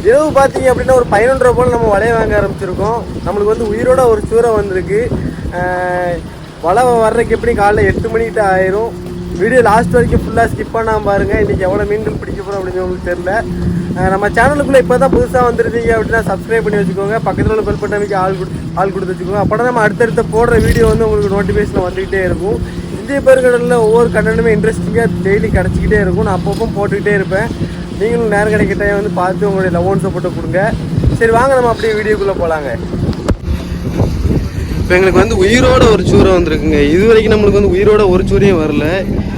இரவு பார்த்தீங்க அப்படின்னா ஒரு 11:30 போல் நம்ம வலையை வாங்க ஆரம்பிச்சிருக்கோம். நம்மளுக்கு வந்து உயிரோட ஒரு சூறை வந்திருக்கு. வலை வர்றதுக்கு எப்படி காலைல 8 மணிக்கிட்ட ஆயிரும். வீடியோ லாஸ்ட் வரைக்கும் ஃபுல்லாக ஸ்கிப் பண்ணாமல் பாருங்கள். இன்றைக்கி எவ்வளோ மீன்கள் பிடிக்க போகிறோம் அப்படின்னு உங்களுக்கு தெரியல. நம்ம சேனலுக்குள்ளே இப்போ தான் புதுசாக வந்துருந்தீங்க அப்படின்னா சப்ஸ்கிரைப் பண்ணி வச்சுக்கோங்க. பக்கத்தில் உள்ள பெல் பட்டனுக்கு ஆள் கொடுத்து வச்சுக்கோங்க. அப்போ தான் நம்ம அடுத்தடுத்த போடுற வீடியோ வந்து உங்களுக்கு நோட்டிஃபிகேஷன் வந்துக்கிட்டே இருக்கும். இந்திய பெருங்கடலில் ஒவ்வொரு கண்டனுமே இன்ட்ரெஸ்டிங்காக டெய்லி கிடச்சிக்கிட்டே இருக்கும். நான் அப்பப்போ போட்டுக்கிட்டே இருப்பேன். நீங்களும் நேரம் கிடைக்கிட்ட வந்து பார்த்து உங்களுடைய லவ் ஒன் சப்போர்ட்டை கொடுங்க. சரி வாங்க நம்ம அப்படியே வீடியோக்குள்ளே போகலாங்க. இப்போ எங்களுக்கு வந்து உயிரோட ஒரு சூறை வந்திருக்குங்க. இது வரைக்கும் நம்மளுக்கு வந்து உயிரோட ஒரு சூறையும் வரல.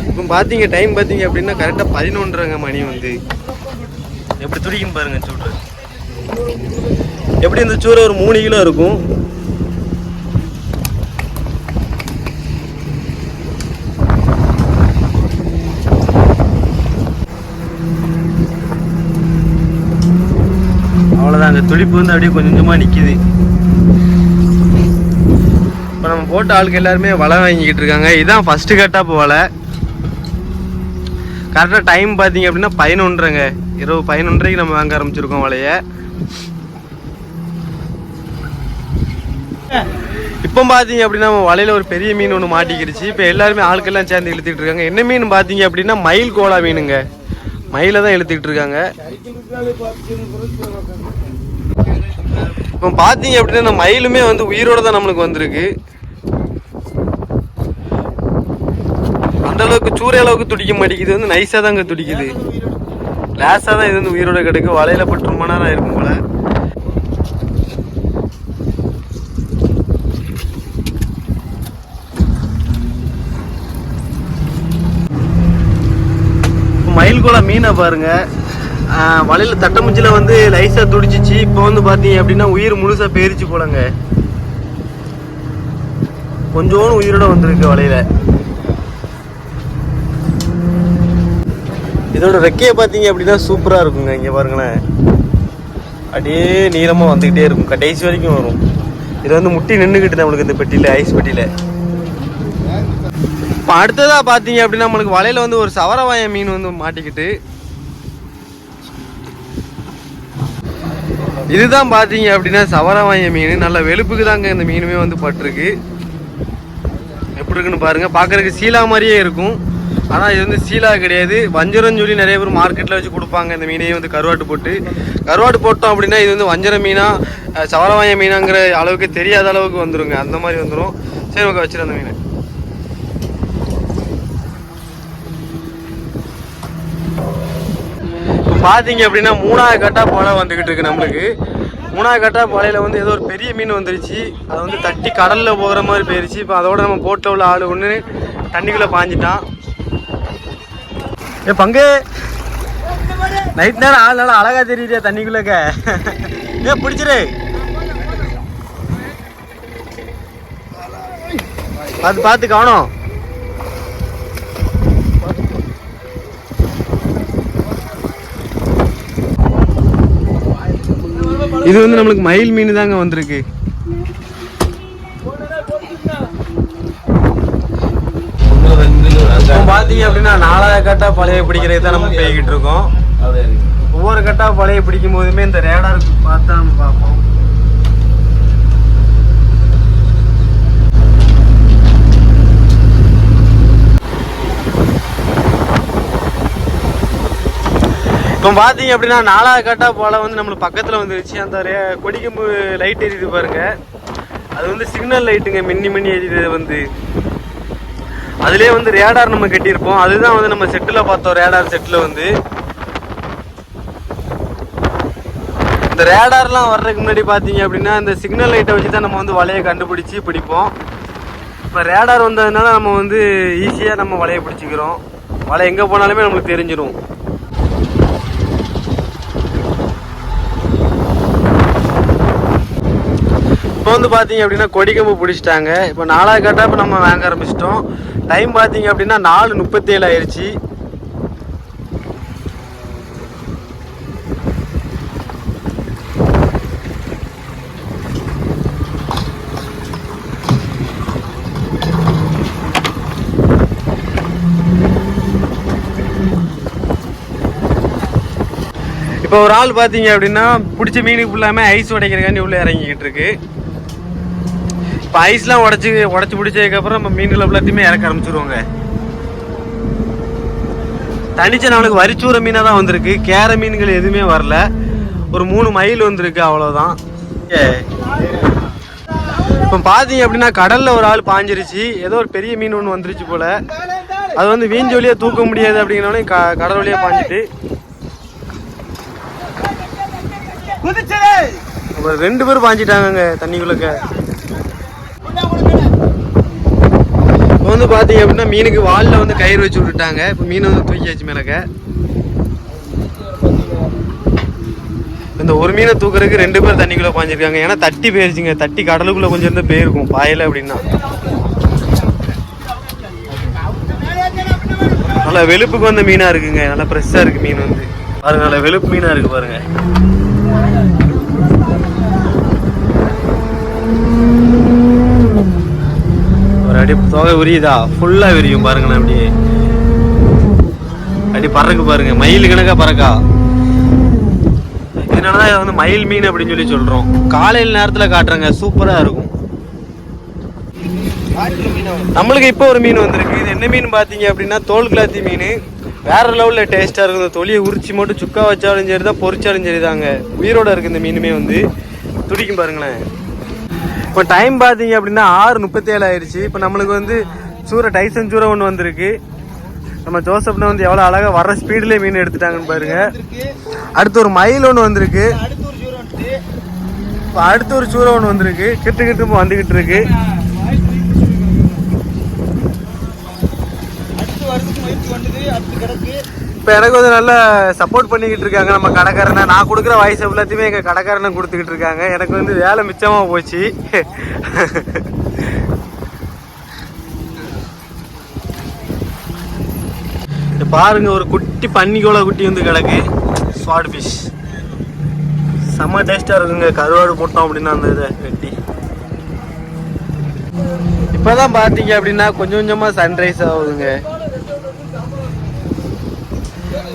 இப்போ பார்த்தீங்க டைம் பார்த்தீங்க அப்படின்னா கரெக்டாக 11:30 மணி வந்து எப்படி துடிக்குன்னு பாருங்க சூடு. எப்படி இந்த சூறை ஒரு 3 கிலோ இருக்கும். அவ்வளோதான், அந்த துடிப்பு வந்து அப்படியே கொஞ்சம் கொஞ்சமாக நிற்கிது. இப்போ நம்ம போட்ட ஆளுக்கு எல்லாருமே வலை வாங்கிக்கிட்டு இருக்காங்க. இதுதான் ஃபஸ்ட்டு கட்டாப்பு வலை. கரெக்டாக டைம் பார்த்தீங்க அப்படின்னா 11:30ங்க. இரவு 11:30க்கு நம்ம வாங்க ஆரம்பிச்சிருக்கோம் வலையை. இப்போ பார்த்தீங்க அப்படின்னா நம்ம வலையில் ஒரு பெரிய மீன் ஒன்று மாட்டிக்கிடுச்சு. இப்போ எல்லாருமே ஆட்கள்லாம் சேர்ந்து இழுத்துட்டு இருக்காங்க. என்ன மீன் பார்த்தீங்க அப்படின்னா மயில் கோலா மீனுங்க. மயில தான் இழுத்துக்கிட்டு இருக்காங்க. இப்போ பார்த்தீங்க அப்படின்னா இந்த மயிலுமே வந்து உயிரோட தான் நம்மளுக்கு வந்திருக்கு. அந்த அளவுக்கு சூரிய அளவுக்கு துடிக்க மாட்டேங்குது. வந்து நைஸாக தான் இங்கே துடிக்குது. லேஸாக தான் இது வந்து உயிரோட கிடக்கு. வலையில் பட்டு ரொம்ப நேரம் இருக்கும் போல. மயில் கோலா மீனை பாருங்க. வலையில் தட்டமுச்சியில் வந்து லைஸாக துடிச்சிச்சு. இப்போ வந்து பார்த்தீங்க அப்படின்னா உயிர் முழுசாக பேரிச்சு போலங்க. கொஞ்சோன்னு உயிரோட வந்திருக்கு வலையில். இதோட ரெக்கையை பார்த்தீங்க அப்படின்னா சூப்பராக இருக்குங்க. இங்கே பாருங்களேன், அப்படியே நீளமாக வந்துக்கிட்டே இருக்கும். கடைசி வரைக்கும் வரும். இது வந்து முட்டி நின்றுக்கிட்டு நம்மளுக்கு இந்த பெட்டியில், ஐஸ் பெட்டியில். இப்போ அடுத்ததாக பார்த்தீங்க அப்படின்னா நம்மளுக்கு வலையில் வந்து ஒரு சவரவாய மீன் வந்து மாட்டிக்கிட்டு. இதுதான் பார்த்தீங்க அப்படின்னா சவரவாய மீன். நல்ல வெளுப்புக்கு தாங்க இந்த மீனுமே வந்து பட்டிருக்கு. எப்படி இருக்குன்னு பாருங்க. பார்க்கறதுக்கு சீலா மாதிரியே இருக்கும். ஆனால் இது வந்து சீலா கிடையாது, வஞ்சரம் சொல்லி நிறைய பேர் மார்க்கெட்டில் வச்சு கொடுப்பாங்க. இந்த மீனையும் வந்து கருவாட்டு போட்டோம் அப்படின்னா இது வந்து வஞ்சர மீனா சவரவாய மீனாங்கிற அளவுக்கு தெரியாத அளவுக்கு வந்துருங்க. அந்த மாதிரி வந்துடும். சரி ஓகே, வச்சிரு அந்த மீனை. இப்போ பார்த்தீங்க அப்படின்னா 3வது கட்டா போல வந்துக்கிட்டு இருக்கு நம்மளுக்கு. 3வது கட்டா போலையில் வந்து ஏதோ ஒரு பெரிய மீன் வந்துருச்சு. அதை வந்து தட்டி கடலில் போகிற மாதிரி போயிடுச்சு. இப்போ அதோட நம்ம போட்டில் உள்ள ஆள் ஒன்று தண்ணிக்குள்ளே பாஞ்சிட்டான். ஏ பங்கு, நைட் நேரம் ஆள் நல்லா அழகா தெரியுறியா தண்ணிக்குள்ளக்க. ஏ பிடிச்சிரு, பார்த்து பார்த்து காணும். இது வந்து நம்மளுக்கு மயில் மீன் தாங்க வந்திருக்கு. பார்த்தீங்க அப்படின்னா 4வது கட்டா பழைய பிடிக்கிறது தான் நம்ம போய்கிட்டு இருக்கோம். ஒவ்வொரு கட்டா பழைய பிடிக்கும் போதுமே இந்த ரேடார் பார்த்து நம்ம பார்ப்போம். இப்போ பார்த்தீங்க அப்படின்னா 4வது கட்டா போல வந்து நம்மளுக்கு பக்கத்தில் வந்துருச்சு. அந்த கொடிக்கம்பு லைட் எரியுது பாருங்க, அது வந்து சிக்னல் லைட்டுங்க. மின்னி எரியுது வந்து. அதுலேயே வந்து ரேடார் நம்ம கட்டியிருப்போம். அதுதான் வந்து நம்ம செட்டில் பார்த்தோம். ரேடார் செட்டில் வந்து இந்த ரேடார்லாம் வர்றதுக்கு முன்னாடி பார்த்தீங்க அப்படின்னா இந்த சிக்னல் லைட்டை வச்சு தான் நம்ம வந்து வலையை கண்டுபிடிச்சி பிடிப்போம். இப்போ ரேடார் வந்ததுனால நம்ம வந்து ஈஸியாக நம்ம வலையை பிடிச்சிக்கிறோம். வலை எங்கே போனாலுமே நம்மளுக்கு தெரிஞ்சிடும். இப்போ வந்து பார்த்தீங்க அப்படின்னா கொடிக்கம்பு பிடிச்சிட்டாங்க. இப்போ 4வது கட்டா இப்போ நம்ம வாங்க ஆரம்பிச்சிட்டோம். டைம் பார்த்தீங்க அப்படின்னா 4:37 ஆயிடுச்சு. இப்போ ஒரு ஆள் பார்த்தீங்க அப்படின்னா பிடிச்ச மீனுக்கு ஃபுல்லாமே ஐஸ் உடைக்கிறக்காண்டி உள்ளே இறங்கிக்கிட்டு இருக்கு. இப்போ ஐஸ்லாம் உடச்சி பிடிச்சதுக்கப்புறம் நம்ம மீன்களை எல்லாத்தையுமே இறக்க ஆரம்பிச்சிருவாங்க. தனிச்ச நம்மளுக்கு வரிச்சூர மீனாக தான் வந்திருக்கு. கேர மீன்கள் எதுவுமே வரல. ஒரு 3 மயில் வந்திருக்கு, அவ்வளோதான். இப்போ பார்த்தீங்க அப்படின்னா கடலில் ஒரு ஆள் பாஞ்சிருச்சு. ஏதோ ஒரு பெரிய மீன் ஒன்று வந்துருச்சு போல். அது வந்து வீஞ்சு வழியாக தூக்க முடியாது அப்படிங்கிறோடனே கடல் வழியாக பாஞ்சிட்டு 2 பேர் பாஞ்சிட்டாங்க தண்ணிக்குள்ளக்க. இப்போ வந்து பார்த்தீங்க அப்படின்னா மீனுக்கு வாலில் வந்து கயிறு வச்சு விட்டுட்டாங்க. இப்போ மீன் வந்து தூக்கியாச்சு மேலக்க. இந்த ஒரு மீனை தூக்குறதுக்கு 2 பேர் தண்ணிக்குள்ளே பாஞ்சிருக்காங்க. ஏன்னா தட்டி போயிருச்சுங்க. தட்டி கடலுக்குள்ளே கொஞ்சம் இருந்து போயிருக்கும் பாயலை அப்படின்னா. நல்லா வெளுப்புக்கு வந்த மீனாக இருக்குங்க. நல்லா ஃப்ரெஷ்ஷாக இருக்குது மீன் வந்து பாருங்க. நல்லா வெளுப்பு மீனாக இருக்குது பாருங்க. ஒரு அடி தொகை உரியுதா, ஃபுல்லாக விரியும் பாருங்கண்ணா. அப்படியே அடி பறக்கு பாருங்க. மயில் கணக்காக பறக்கா. இதனாலதான் வந்து மயில் மீன் அப்படின்னு சொல்லி சொல்றோம். காலையில் நேரத்தில் காட்டுறாங்க, சூப்பரா இருக்கும். நம்மளுக்கு இப்போ ஒரு மீன் வந்திருக்கு. இது என்ன மீன் பார்த்தீங்க அப்படின்னா தோல் கிளாத்தி மீன். வேற லெவலில் டேஸ்ட்டாக இருக்கும். இந்த தொலியை உரிச்சு மட்டும் சுக்கா வச்சாலும் சரி தான், பொரிச்சாலும் சரி தாங்க. உயிரோட இருக்கு இந்த மீனுமே வந்து துடிக்கும் பாருங்களேன். இப்போ டைம் பார்த்தீங்க அப்படின்னா 6:37 ஆயிடுச்சு. இப்போ நம்மளுக்கு வந்து சூரை டைசன் சூரை ஒன்று வந்திருக்கு. நம்ம ஜோசப்னா வந்து எவ்வளோ அழகாக வர்ற ஸ்பீட்லேயே மீன் எடுத்துட்டாங்கன்னு பாருங்க. அடுத்து ஒரு மயில் ஒன்று வந்திருக்கு. இப்போ அடுத்து ஒரு சூரை ஒன்று வந்திருக்கு. கிட்டு வந்துக்கிட்டு இருக்கு. இப்போ எனக்கு வந்து நல்லா சப்போர்ட் பண்ணிக்கிட்டு இருக்காங்க நம்ம கடைக்காரனை. நான் கொடுக்குற வாய்ஸ் எல்லாத்தையுமே எங்கள் கடைக்காரனை கொடுத்துக்கிட்டு இருக்காங்க. எனக்கு வந்து வேலை மிச்சமாக போச்சு. பாருங்க, ஒரு குட்டி பன்னிக்கோளை குட்டி வந்து கிடக்கு. ஸ்வாட் ஃபிஷ் செம்ம டேஸ்ட்டாக இருக்குங்க. கருவாடு போட்டோம் அப்படின்னா அந்த இதை வெட்டி. இப்போதான் பார்த்தீங்க அப்படின்னா கொஞ்சம் கொஞ்சமாக சன்ரைஸ் ஆகுதுங்க.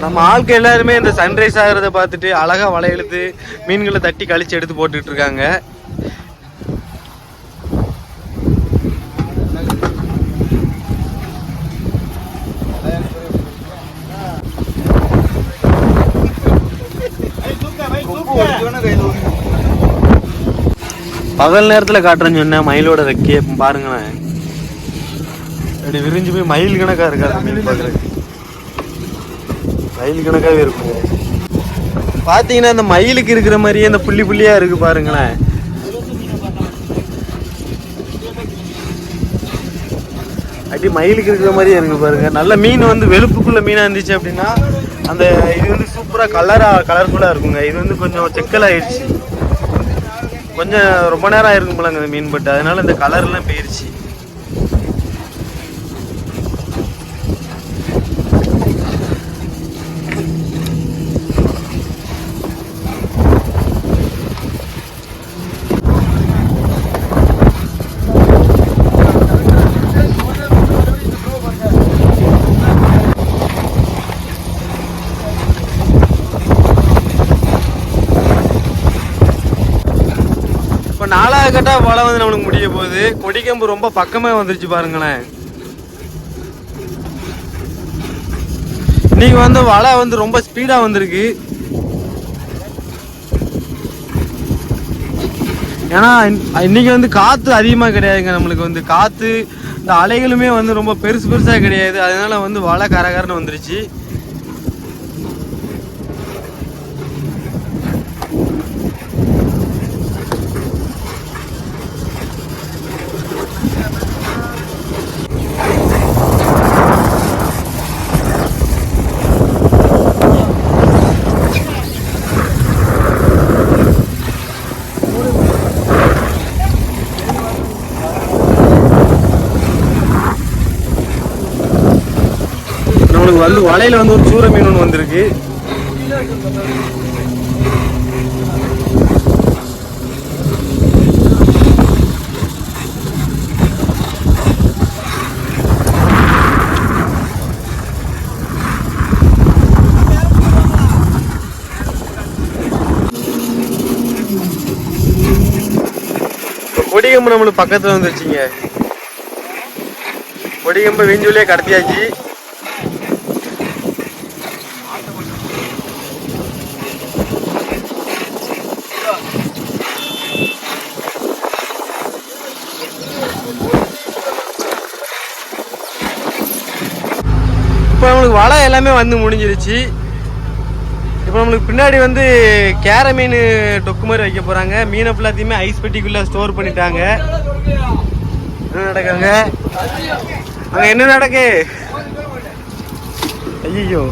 நம்ம ஆட்கள் எல்லாருமே இந்த சன்ரைஸ் ஆகிறத பார்த்துட்டு அழகாக வலை இழுத்து மீன்களை தட்டி கழிச்சு எடுத்து போட்டுக்கிட்டு இருக்காங்க. பகல் நேரத்தில் காட்டுறேன்னு சொன்னேன் மயிலோட ரெக்கையை பாருங்களேன். அப்படி விரிஞ்சு போய் மயில் கணக்காக இருக்காது மீன் பார்க்குறதுக்கு. மயில் கணக்காகவே இருக்கும். பார்த்தீங்கன்னா அந்த மயிலுக்கு இருக்கிற மாதிரியே அந்த புள்ளி புள்ளியாக இருக்குது பாருங்களேன். அப்படி மயிலுக்கு இருக்கிற மாதிரியே இருக்குது பாருங்க. நல்ல மீன் வந்து வெளுப்புக்குள்ள மீனாக இருந்துச்சு அப்படின்னா அந்த இது வந்து சூப்பராக கலர்ஃபுல்லாக இருக்குங்க. இது வந்து கொஞ்சம் செக்கலாகிடுச்சு. கொஞ்சம் ரொம்ப நேரம் ஆயிருக்கும் போலங்க இந்த மீன் பட்டு. அதனால இந்த கலர்லாம் போயிருச்சு. இப்போ 4வது கட்டா வலை வந்து நம்மளுக்கு முடிய போகுது. கொடிக்கம்பு ரொம்ப பக்கமாக வந்துருச்சு பாருங்களேன். இன்னைக்கு வந்து வலை வந்து ரொம்ப ஸ்பீடாக வந்திருக்கு. ஏன்னா இன்னைக்கு வந்து காற்று அதிகமாக கிடையாதுங்க. நம்மளுக்கு வந்து காற்று இந்த அலைகளுமே வந்து ரொம்ப பெருசாக கிடையாது. அதனால வந்து வலை கரகரன்னு வந்துருச்சு. வந்து வலையில வந்து ஒரு சூரை மீன் ஒன்று வந்திருக்கு. கொடிகம்பு நம்மளுக்கு பக்கத்துல வந்துருச்சுங்க. கொடிகம்பு வீஞ்சொல்லியே கடத்தியாச்சு. இப்போ நம்மளுக்கு வலை எல்லாமே வந்து முடிஞ்சிருச்சு. இப்போ நம்மளுக்கு பின்னாடி வந்து கேர மீன் டொக்கு மாதிரி வைக்க போகிறாங்க. மீனை ஃபுல்லாத்தையுமே ஐஸ் பெட்டிக்குள்ளே ஸ்டோர் பண்ணிட்டாங்க. என்ன நடக்குங்க அங்கே? என்ன நடக்கு? ஐயோ,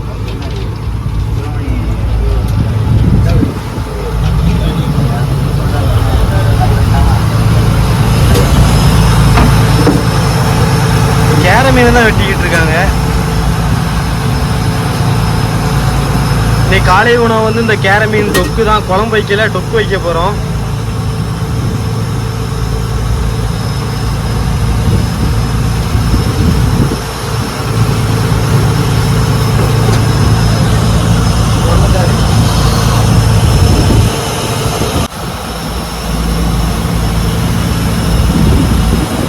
கேர மீன் தான் வெட்டிக்கிட்டு இருக்காங்க. இன்னைக்கு காலை உணவு வந்து இந்த கேர மீன் டொக்கு தான். குழம்பு வைக்கல, டொக்கு வைக்க போகிறோம்.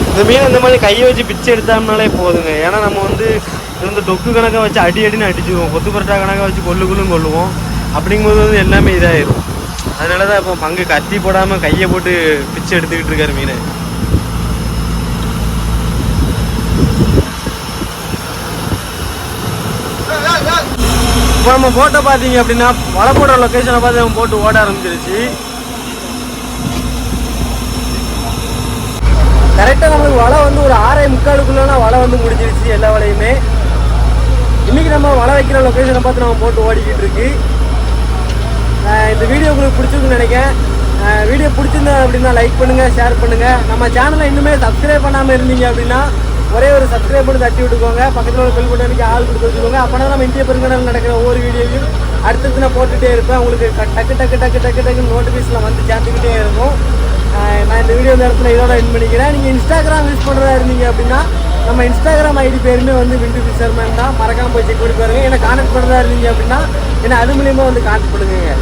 இந்த மீன் இந்த மாதிரி கையை வச்சு பிச்சை எடுத்தோம்னாலே போதுங்க. ஏன்னா நம்ம வந்து இந்த டொக்கு கணக்காக வச்சு அடின்னு அடிச்சுக்குவோம். கொத்து பரோட்டா கணக்காக வச்சு கொள்ளும். அப்படிங்கும்போது வந்து எல்லாமே இதாகிடும். அதனால தான் இப்போ பங்கு கத்தி போடாமல் கையை போட்டு பிச்சை எடுத்துக்கிட்டு இருக்காரு மீனை. இப்போ நம்ம போட்டோ பார்த்தீங்க அப்படின்னா வலை போடுற லொக்கேஷனை பார்த்து நம்ம போட்டு ஓட ஆரம்பிச்சிருச்சு. கரெக்டாக நம்மளுக்கு வலை வந்து ஒரு 6:45 வலை வந்து முடிஞ்சிருச்சு. எல்லா வலையுமே இன்றைக்கி நம்ம வலை வைக்கிற லொக்கேஷனை பார்த்து நம்ம போட்டு ஓடிக்கிட்டு இருக்கு. இந்த வீடியோ உங்களுக்கு பிடிச்சிருக்குன்னு நினைக்கிறேன். வீடியோ பிடிச்சிருந்தா அப்படின்னா லைக் பண்ணுங்கள், ஷேர் பண்ணுங்கள். நம்ம சேனலை இன்னுமே சப்ஸ்கிரைப் பண்ணாமல் இருந்தீங்க அப்படின்னா ஒரே ஒரு சப்ஸ்கிரைப் பண்ணி தட்டி விட்டுக்கோங்க. பக்கத்தில் ஒரு பெல் பட்டனுக்கு ஆள் கொடுத்து வச்சுக்கோங்க. அப்போனா நம்ம இந்திய பெருங்கடல் நடக்கிற ஒவ்வொரு வீடியோவையும் அடுத்தது நான் போட்டுகிட்டே இருப்பேன். உங்களுக்கு டக்கு நோட்டிஃபிகேஷனில் வந்து சேர்த்துக்கிட்டே இருக்கும். நான் இந்த வீடியோ இந்த இடத்துல இதோட எண்ட் பண்ணிக்கிறேன். நீங்கள் இன்ஸ்டாகிராம் யூஸ் பண்ணுறதா இருந்தீங்க அப்படின்னா நம்ம இன்ஸ்டாகிராம் ஐடி பேருமே வந்து விண்டு ஃபிஷர்மேன் தான். மறக்காமல் போய் செக் பண்ணி பாருங்கள். என்ன கான்டெக்ட் பண்ணுறதா இருந்தீங்க அப்படின்னா ஏன்னா அது மூலியமாக வந்து கான்டெக்ட் பண்ணுங்க.